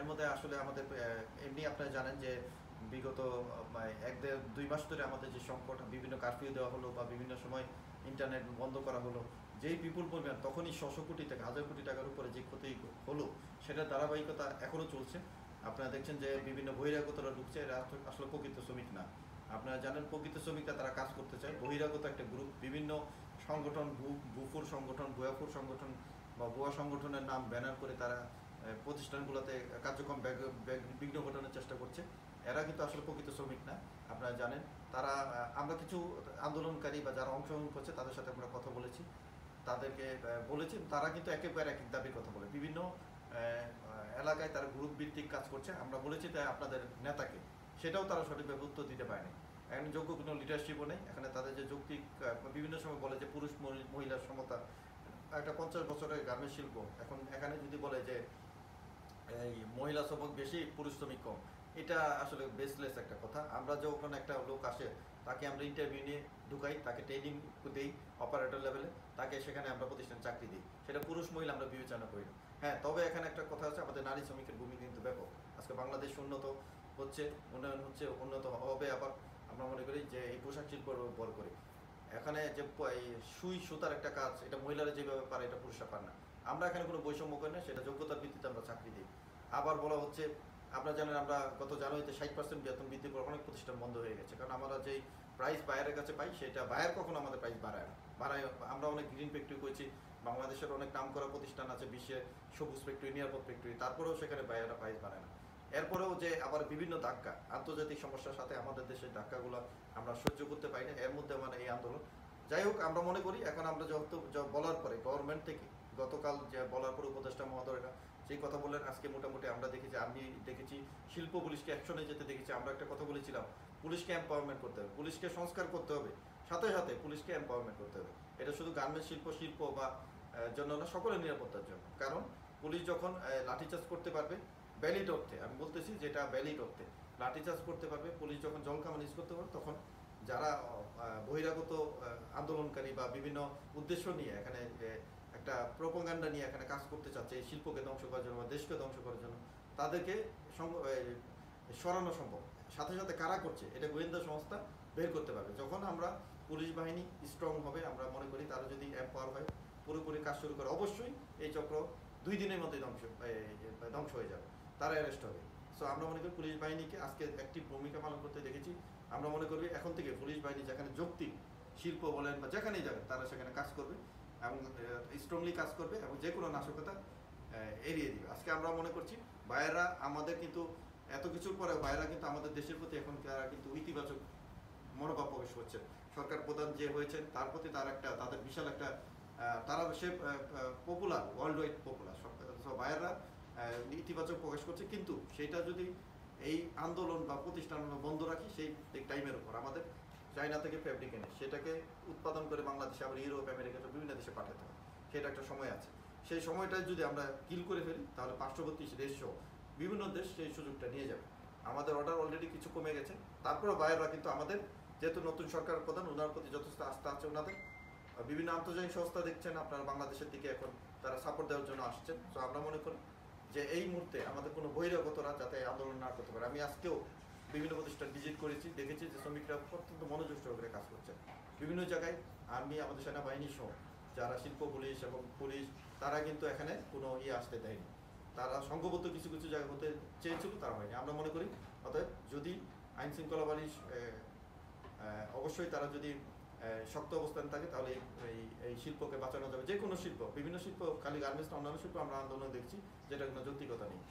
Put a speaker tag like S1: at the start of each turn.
S1: এর মধ্যে আসলে আমাদের এমনি আপনারা জানেন যে বিগত 1-2 মাস ধরে আমাদের যে সংকট, বিভিন্ন কারফিউ দেওয়া হলো বা বিভিন্ন সময় ইন্টারনেট বন্ধ করা হলো, যেই বিপুল পরিমাণ তখনই 600 কোটি টাকা, 1000 কোটি টাকার উপরে যে ক্ষতি হলো, সেটার ধারাবাহিকতা এখনও চলছে। আপনারা দেখছেন যে বিভিন্ন বহিরাগতরা ঢুকছে, এরা আসলে প্রকৃত শ্রমিক না। আপনারা জানেন প্রকৃত শ্রমিকরা তারা কাজ করতে চায়, বহিরাগত একটা গ্রুপ, বিভিন্ন সংগঠন, বুফুর সংগঠন, ভুয়াফুর সংগঠন বা ভুয়া সংগঠনের নাম ব্যানার করে তারা প্রতিষ্ঠানগুলোতে কার্যক্রম বিঘ্ন ঘটানোর চেষ্টা করছে। এরা কিন্তু আসলে প্রকৃত শ্রমিক না, আপনারা জানেন। তারা আমরা কিছু আন্দোলনকারী বা যারা অংশগ্রহণ করছে তাদের সাথে আমরা কথা বলেছি, তাদেরকে বলেছি, তারা কিন্তু একেবারে এক এক দাবির কথা বলে। বিভিন্ন এলাকায় তারা গ্রুপ ভিত্তিক কাজ করছে। আমরা বলেছি তাই আপনাদের নেতাকে, সেটাও তারা সঠিকভাবে উত্তর দিতে পারেনি। এখন যোগ্য কোনো লিডারশিপও নেই এখানে। তাদের যে যৌক্তিক বিভিন্ন সময় বলে যে পুরুষ মহিলার সমতা, একটা 50 বছরের গার্মেন্টস শিল্প, এখন এখানে যদি বলে যে এই মহিলা শ্রমিক বেশি, পুরুষ শ্রমিক কম, এটা আসলে বেসলেস একটা কথা। আমরা যখন একটা লোক আসে তাকে আমরা ইন্টারভিউ নিয়ে ঢুকাই, তাকে ট্রেনিং দিই অপারেটর লেভেলে, তাকে সেখানে আমরা প্রতিষ্ঠানে চাকরি দিই, সেটা পুরুষ মহিলা আমরা বিবেচনা করি না। হ্যাঁ, তবে এখানে একটা কথা আছে, আমাদের নারী শ্রমিকের ভূমিকা কিন্তু ব্যাপক। আজকে বাংলাদেশ উন্নত হচ্ছে, উন্নয়ন হচ্ছে, উন্নত হবে। আবার আমরা মনে করি যে এই পোশাক শিল্পের উপর করি, এখানে যে এই সুই সুতার একটা কাজ, এটা মহিলারা যেভাবে পারে এটা পুরুষরা পারে না। আমরা এখানে কোনো বৈষম্য করি না, সেটা যোগ্যতার ভিত্তিতে আমরা চাকরি দিই। আবার বলা হচ্ছে, আপনারা জানেন আমরা গত জানুয়ারিতে 60% বেতন বৃদ্ধির পর অনেক প্রতিষ্ঠান বন্ধ হয়ে গেছে, কারণ আমরা যেই প্রাইস বায়ারের কাছে পাই, সেটা বায়ার কখনো আমাদের প্রাইস বাড়ায় না। আমরা অনেক গ্রিন ফ্যাক্টরি করেছি, বাংলাদেশের অনেক নাম করা প্রতিষ্ঠান আছে বিশ্বে, সবুজ ফ্যাক্টরি, নিরাপদ ফ্যাক্টরি, তারপরেও সেখানে বায়াররা প্রাইস বাড়ায় না। এরপরেও যে আবার বিভিন্ন ধাক্কা, আন্তর্জাতিক সমস্যার সাথে আমাদের দেশের ধাক্কাগুলো আমরা সহ্য করতে পারি না, এর মধ্যে মানে এই আন্দোলন। যাই হোক, আমরা মনে করি এখন আমরা যত বলার পরে গভর্নমেন্ট থেকে, গতকাল যে বলার পরে উপদেষ্টা মহোদয়রা সেই কথা বললেন, আজকে মোটামুটি আমরা দেখেছি, আমি দেখেছি শিল্প পুলিশকে অ্যাকশনে যেতে দেখেছি। আমরা একটা কথা বলেছিলাম, পুলিশকে এম্পাওয়ারমেন্ট করতে হবে, পুলিশকে সংস্কার করতে হবে, সাথে সাথে পুলিশকে এম্পাওয়ারমেন্ট করতে হবে। এটা শুধু গার্মেন্টস শিল্প বা জন্য না, সকলের নিরাপত্তার জন্য। কারণ পুলিশ যখন লাঠিচার্জ করতে পারবে, ভ্যালিড অর্থে আমি বলতেছি, যেটা ভ্যালিড অর্থে লাঠিচার্জ করতে পারবে, পুলিশ যখন জলকামান ইউজ করতে পারবে, তখন যারা বহিরাগত আন্দোলনকারী বা বিভিন্ন উদ্দেশ্য নিয়ে এখানে একটা প্রোপাগান্ডা নিয়ে এখানে কাজ করতে চাচ্ছে এই শিল্পকে ধ্বংস করার জন্য বা দেশকে ধ্বংস করার জন্য, তাদেরকে সরানো সম্ভব। সাথে সাথে কারা করছে এটা গোয়েন্দা সংস্থা বের করতে পারবে। যখন আমরা পুলিশ বাহিনী স্ট্রং হবে, আমরা মনে করি তারা যদি এম্পাওয়ার হয়, পুরোপুরি কাজ শুরু করে, অবশ্যই এই চক্র 2 দিনের মধ্যে ধ্বংস হয়ে যাবে, তারা অ্যারেস্ট হবে। সো আমরা মনে করি পুলিশ বাহিনীকে আজকে একটি ভূমিকা পালন করতে দেখেছি। আমরা মনে করি এখন থেকে পুলিশ বাহিনী যেখানে যৌক্তিক শিল্প বলেন বা যেখানেই যাবে, তারা সেখানে কাজ করবে এবং স্ট্রংলি কাজ করবে এবং যে কোনো নাশকতা এড়িয়ে দিবে। আজকে আমরা মনে করছি ভাইয়েরা আমাদের কিন্তু এত কিছুর পরে ভাইয়েরা কিন্তু আমাদের দেশের প্রতি এখন তারা কিন্তু ইতিবাচক মনোভাব প্রকাশ করছে। সরকার প্রধান যে হয়েছেন তার প্রতি তাদের বিশাল একটা তারা সে পপুলার, ওয়ার্ল্ড ওয়াইড পপুলার। সব ভাইয়েরা ইতিবাচক প্রকাশ করছে, কিন্তু সেটা যদি এই আন্দোলন বা প্রতিষ্ঠান বন্ধ রাখি, সেই টাইমের উপর আমাদের চায়না থেকে ফ্যাব্রিক এনে সেটাকে উৎপাদন করে বাংলাদেশে, আবার ইউরোপ, আমেরিকা বিভিন্ন দেশে পাঠাতে হবে। সেটা একটা সময় আছে, সেই সময়টায় যদি আমরা কিল করে ফেলি, তাহলে পার্শ্ববর্তী দেশ সহ বিভিন্ন দেশ সেই সুযোগটা নিয়ে যাবে। আমাদের অর্ডার অলরেডি কিছু কমে গেছে, তারপরেও বাইরেরা কিন্তু আমাদের, যেহেতু নতুন সরকার প্রধান, ওনার প্রতি যথেষ্ট আস্থা আছে ওনাদের। বিভিন্ন আন্তর্জাতিক সংস্থা দেখছেন আপনারা বাংলাদেশের দিকে এখন তারা সাপোর্ট দেওয়ার জন্য আসছেন। তো আমরা মনে করি যে এই মুহূর্তে আমাদের কোনো বহিরাগতরা যাতে আন্দোলন না করতে পারে। আমি আজকেও বিভিন্ন প্রতিষ্ঠান ভিজিট করেছি, দেখেছি যে শ্রমিকরা অত্যন্ত মনোযোগ সহকারে কাজ করছেন। বিভিন্ন জায়গায় আর্মি, আমাদের সেনাবাহিনী সহ যারা শিল্প পুলিশ এবং পুলিশ, তারা কিন্তু এখানে কোনো আসতে দেয়নি। তারা সংঘবদ্ধ কিছু কিছু জায়গা হতে চেয়েছিল, তারা হয়নি। আমরা মনে করি অতএব যদি আইন শৃঙ্খলা বাহিনী অবশ্যই তারা যদি শক্ত অবস্থান থাকে, তাহলে এই শিল্পকে বাঁচানো যাবে। যে কোনো শিল্প, বিভিন্ন শিল্প, খালি গার্মেন্টস, অন্যান্য শিল্প আমরা আন্দোলন দেখছি যেটা কোনো যৌক্তিকতা নেই।